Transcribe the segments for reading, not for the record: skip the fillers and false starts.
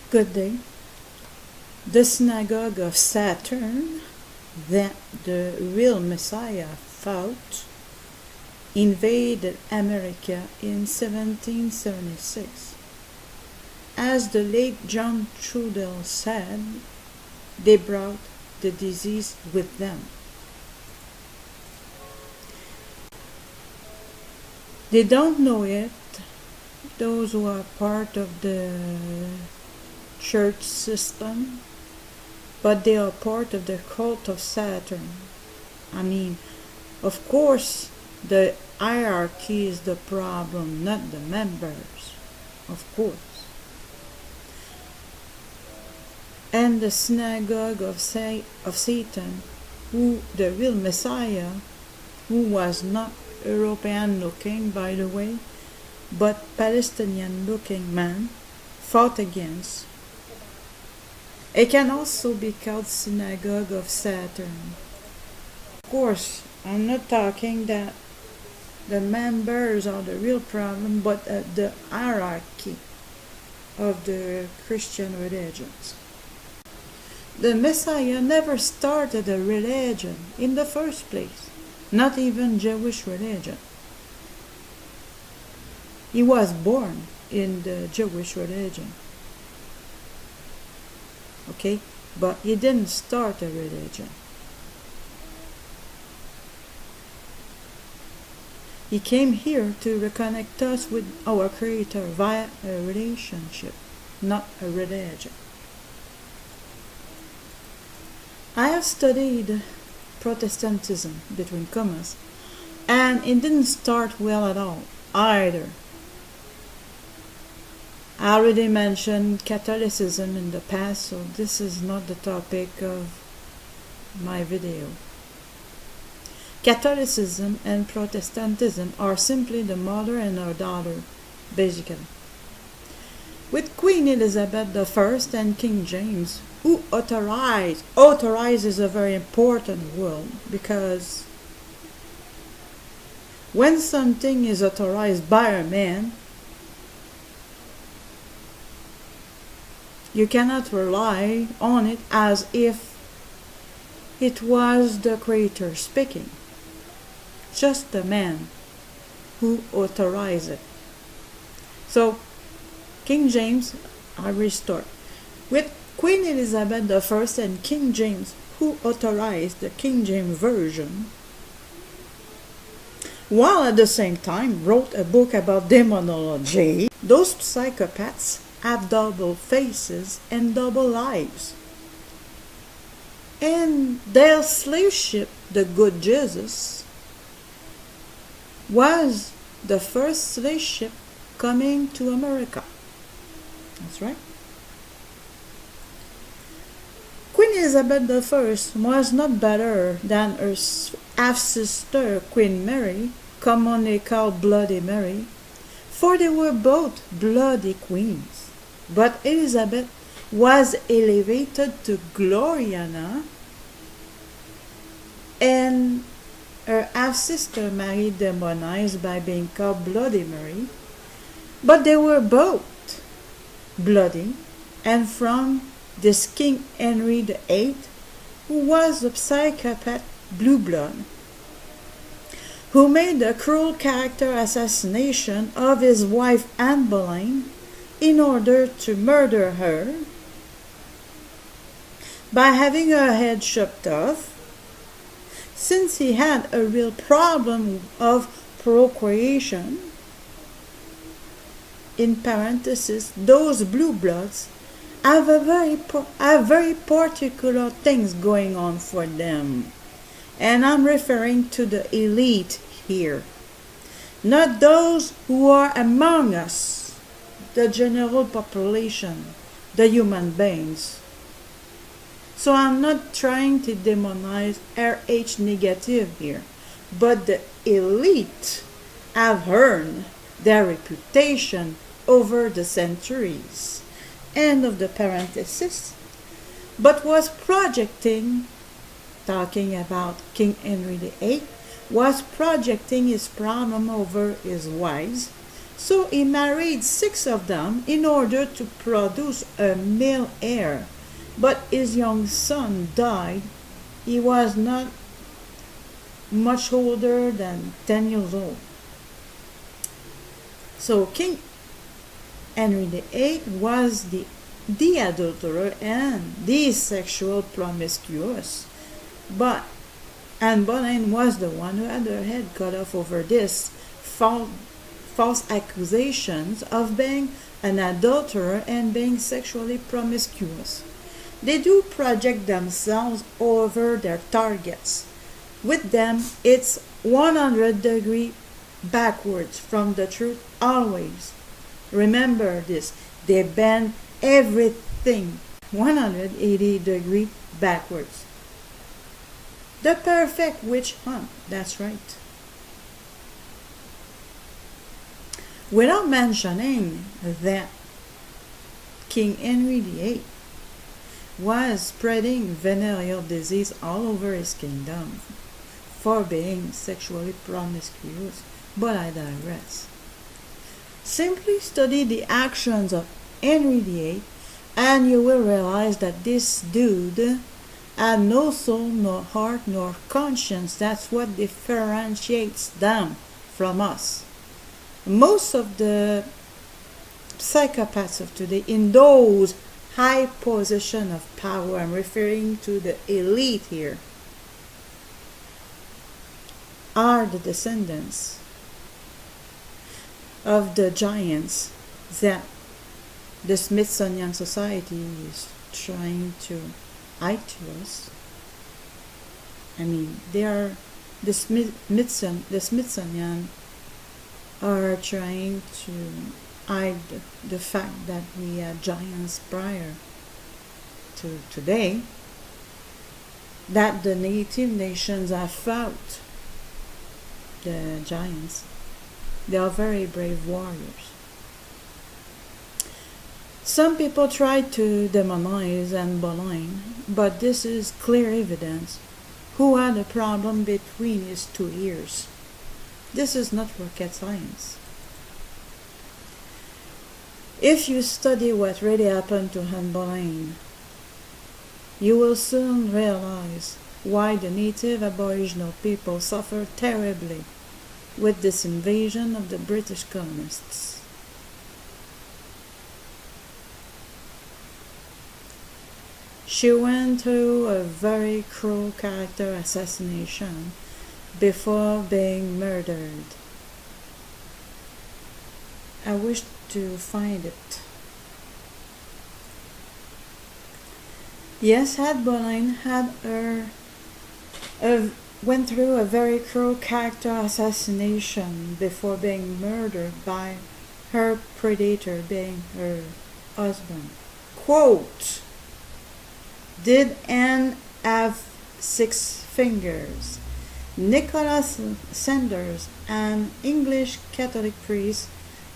Good day. The Synagogue of Saturn, that the real Messiah fought, invaded America in 1776. As the late John Trudell said, they brought the disease with them. They don't know it, those who are part of the church system, but they are part of the cult of Saturn. I mean, of course, the hierarchy is the problem, not the members, of course. And the Synagogue of Satan, who the real Messiah, who was not European looking, by the way, but Palestinian looking man, fought against. It can also be called Synagogue of Saturn. Of course, I'm not talking that the members are the real problem, but the hierarchy of the Christian religions. The Messiah never started a religion in the first place, not even Jewish religion. He was born in the Jewish religion. Okay, but he didn't start a religion. He came here to reconnect us with our Creator via a relationship, not a religion. I have studied Protestantism, between commas, and it didn't start well at all, either. I already mentioned Catholicism in the past, so this is not the topic of my video. Catholicism and Protestantism are simply the mother and her daughter, basically. With Queen Elizabeth I and King James, who authorize is a very important word, because when something is authorized by a man, you cannot rely on it as if it was the Creator speaking. Just the man who authorized it. So, King James, I restart. With Queen Elizabeth I and King James, who authorized the King James Version, while at the same time wrote a book about demonology, those psychopaths have double faces and double lives. And their slave ship, the Good Jesus, was the first slave ship coming to America. That's right. Queen Elizabeth I was not better than her half-sister Queen Mary, commonly called Bloody Mary, for they were both bloody queens. But Elizabeth was elevated to Gloriana, and her half-sister Mary demonized by being called Bloody Mary. But they were both bloody, and from this King Henry VIII, who was a psychopath blue blood, who made a cruel character assassination of his wife Anne Boleyn in order to murder her by having her head chopped off, since he had a real problem of procreation. In parentheses, those blue bloods have very particular things going on for them. And I'm referring to the elite here, not those who are among us, the general population, the human beings. So I'm not trying to demonize RH negative here, but the elite have earned their reputation over the centuries. End of the parenthesis. But was projecting, talking about King Henry VIII, was projecting his problem over his wives So he married 6 of them in order to produce a male heir. But his young son died. He was not much older than 10 years old. So King Henry VIII was the adulterer and the sexual promiscuous. And Boleyn was the one who had her head cut off over this false accusations of being an adulterer and being sexually promiscuous. They do project themselves over their targets. With them, it's 100 degrees backwards from the truth always. Remember this, they bend everything 180 degrees backwards. The perfect witch hunt, that's right. Without mentioning that King Henry VIII was spreading venereal disease all over his kingdom for being sexually promiscuous, but I digress. Simply study the actions of Henry VIII and you will realize that this dude had no soul, nor heart, nor conscience. That's what differentiates them from us. Most of the psychopaths of today, in those high position of power, I'm referring to the elite here, are the descendants of the giants that the Smithsonian Society is trying to hide to us. I mean, they are the Smithsonian are trying to hide the fact that we had giants prior to today, that the native nations have fought the giants. They are very brave warriors. Some people try to demonize Anne Boleyn, but this is clear evidence who had a problem between his 2 ears. This is not rocket science. If you study what really happened to Anne Boleyn, you will soon realize why the native Aboriginal people suffered terribly with this invasion of the British colonists. She went through a very cruel character assassination before being murdered. I wish to find it. Yes, Anne Boleyn went through a very cruel character assassination before being murdered by her predator, being her husband. Quote, "Did Anne have 6 fingers?" Nicholas Sanders, an English Catholic priest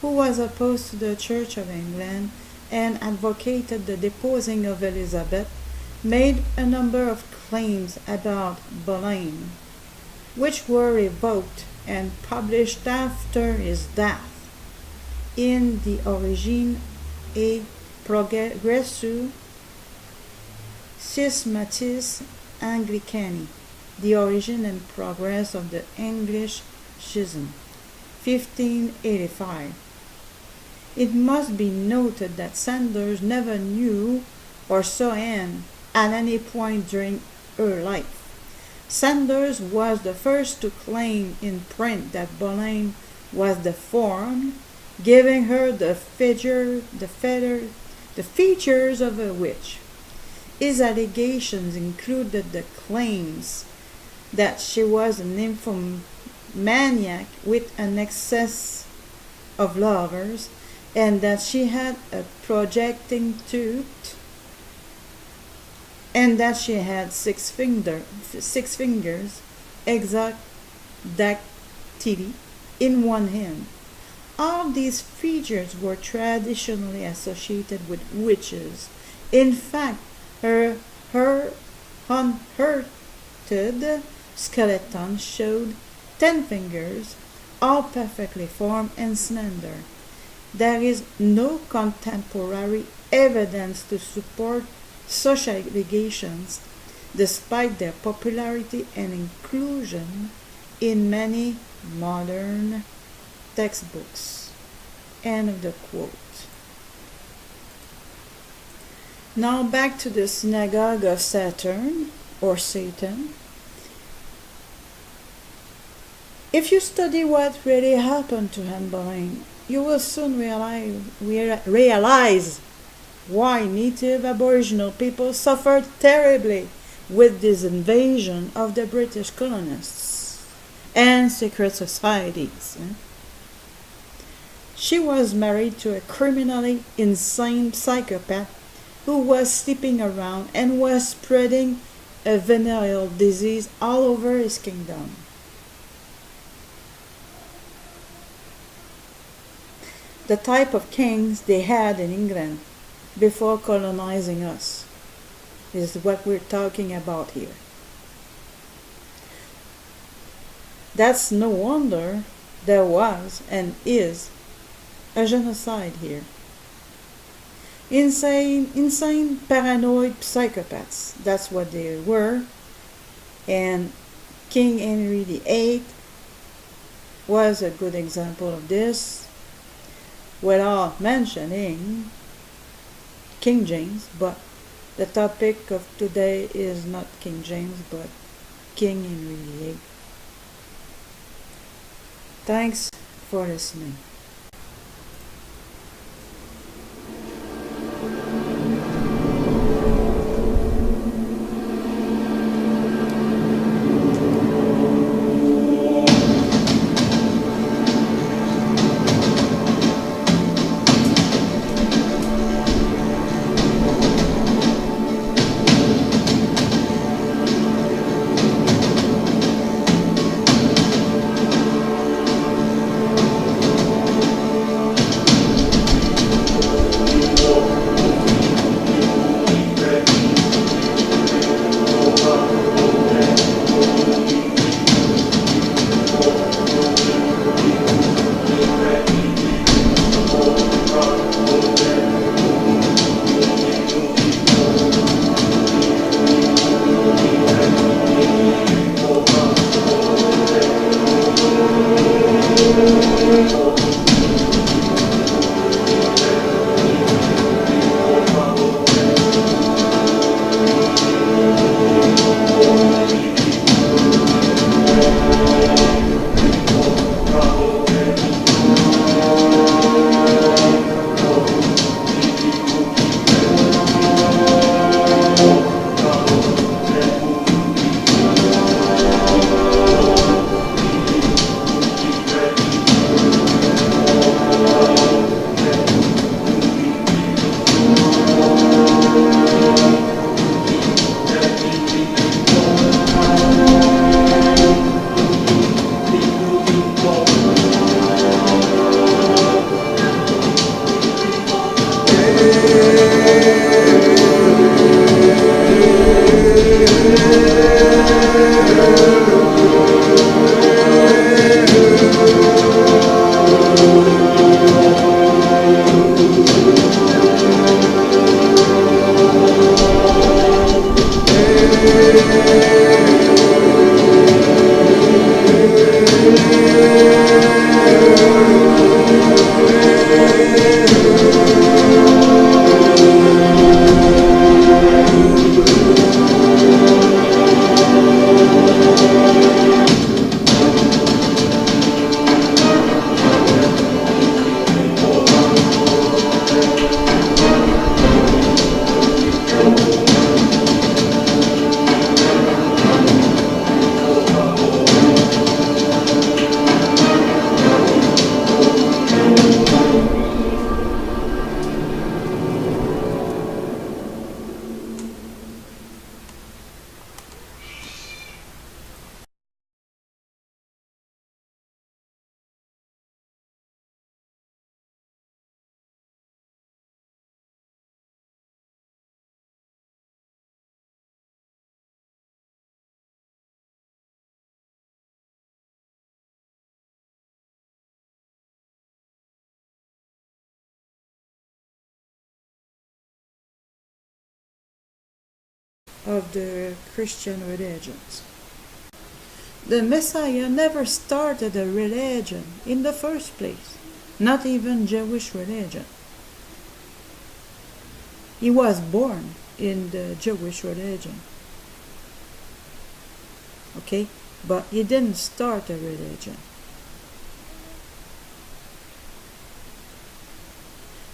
who was opposed to the Church of England and advocated the deposing of Elizabeth, made a number of claims about Boleyn, which were revoked and published after his death in the Origine et Progressus Schismatis Anglicani, The Origin and Progress of the English Schism, 1585. It must be noted that Sanders never knew or saw Anne at any point during her life. Sanders was the first to claim in print that Boleyn was deformed, giving her the features of a witch. His allegations included the claims that she was a nymphomaniac with an excess of lovers, and that she had a projecting tooth, and that she had 6 fingers, exactly, in one hand. All these features were traditionally associated with witches. In fact, her unearthed skeleton showed 10 fingers, all perfectly formed and slender. There is no contemporary evidence to support such allegations, despite their popularity and inclusion in many modern textbooks. End of the quote. Now back to the Synagogue of Saturn, or Satan. If you study what really happened to Anne Boleyn, you will soon realize why native Aboriginal people suffered terribly with this invasion of the British colonists and secret societies. She was married to a criminally insane psychopath who was sleeping around and was spreading a venereal disease all over his kingdom. The type of kings they had in England before colonizing us is what we're talking about here. That's no wonder there was and is a genocide here. Insane, paranoid psychopaths, that's what they were. And King Henry VIII was a good example of this, without mentioning King James, but the topic of today is not King James, but King Henry VIII. Thanks for listening. of the Christian religions. The Messiah never started a religion in the first place, not even Jewish religion. He was born in the Jewish religion. Okay? But he didn't start a religion.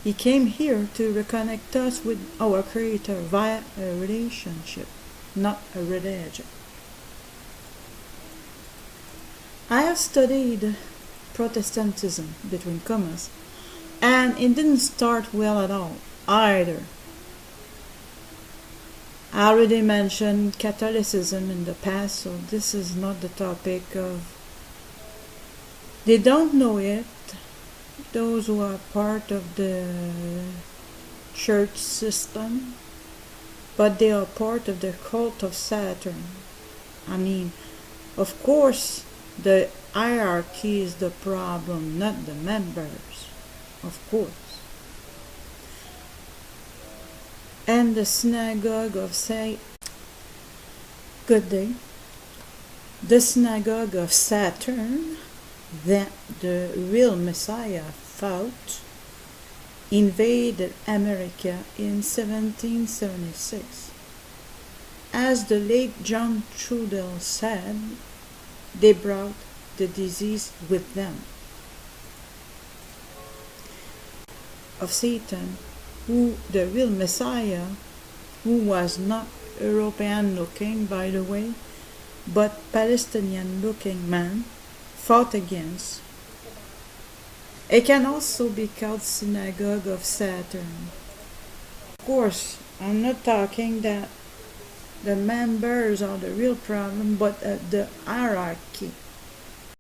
He came here to reconnect us with our Creator via a relationship, not a religion. I have studied Protestantism, between commas, and it didn't start well at all, either. I already mentioned Catholicism in the past, so this is not the topic of... They don't know it, those who are part of the church system, but they are part of the cult of Saturn. I mean, of course, the hierarchy is the problem, not the members, of course. And the Synagogue of Good day. The Synagogue of Saturn, that the real Messiah fought, invaded America in 1776. As the late John Trudell said, they brought the disease with them. Of Satan, who the real Messiah, who was not European looking, by the way, but Palestinian looking man, fought against. It can also be called Synagogue of Saturn. Of course, I'm not talking that the members are the real problem, but the hierarchy.